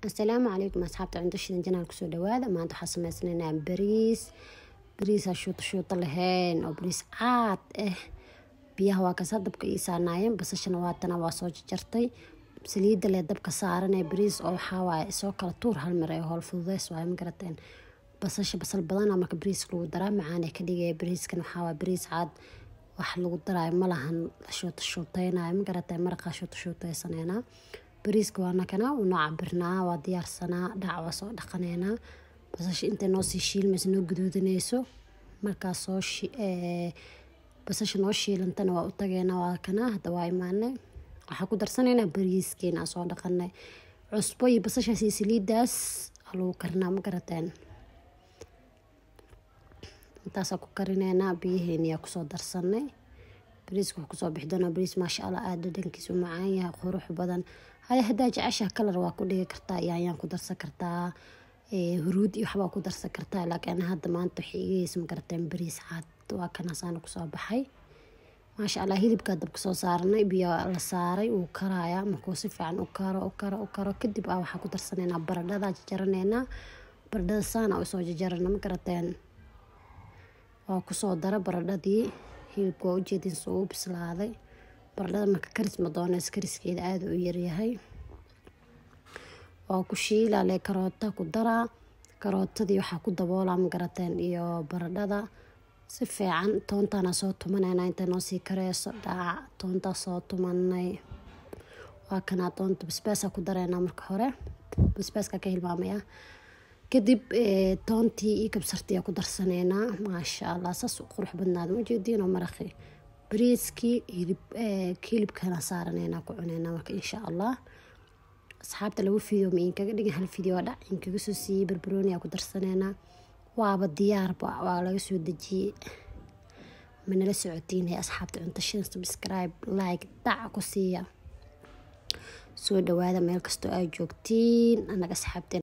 السلام عليكم أصحابتي عند الشين جنال كسو دوادا ما أنتو حاسمين سنينا بريس شوط لهين أو بريس عاد بيها واكسا دبك إيسانايين بس شنواتنا واسوج جرتي سليد اللي دبك سارنا بريس أو حاواي سو كلا طور هالمرأي هول فوضيس واي مقرتين بس البضانا مرك بريس لو درا معانا كديجي بريس كانوا حاوا بريس عاد wax lagu daray malahan shootayna ma garatay marqa shootaysanayna bariiska waana kana una cabirnaa waa diyaarsanaa dhacwa soo dhaqanayna basasha inta noo sii shiilmayso noo guduudanayso marka soo basasha noo shiilantana waa u tageena waa kana hada waa imaanay waxa ku darsanayna bariiskeena soo dhaqanay cusbo iyo basasha saliidaas lagu karnaa ma garateen intaas ku karinayna biyaheena ku soo darsanay bariiska ku soo bixdana bariis ma sha Allah aad dhadhankiisu macaan yahay qurux badan hada jecesha kalar waa ku dhigi kartaa yaayaan ku darsan kartaa huruud iyo waxba ku darsan kartaa laakiin hadda maanta xiigeys ma garateen bariis cad waa kana saan ku soo baxay ma sha Allah hilibka dabka soo saarnay biyo la saaray uu karaya markuu si fiican u karo kadib waxa ku darsanayna baradhada jaranayna baradhada saana oo soo jajarana ma garateen waa ku soo dara baradhadii hilibka oo jeedin soo bislaaday baradhada marka karis ma doonays kariskeeda aad u yar yahay waa ku shiilay karoota ku dara karootadii waxa ku daboolaa ma garateen iyo baradhada si fiican toontana soo tumanayna inta noo sii kareyso dhac toonta soo tumanay waa kana toonta basbaas ku darayna marka hore basbaaska ka hilmaamaya kadib toontii iyo kabsartii ku darsanayna ma sha Allah saas qurux badnaad ma jeedino maraqi bariiski hilibkana saaranayna ku cunayna marka insha Allah asxaabta lagu fiidiyo ma in kaga dhigin hal fiidiyo dhac in kaga soo siiyay barbarooni ku darsanayna waaba diyaar waa laga soo dajiyay mana la socotiin asxaabta cunto shan subscribe like dhac ku siiya soo dhawaada meel kasto ay joogtiin anaga asxaabta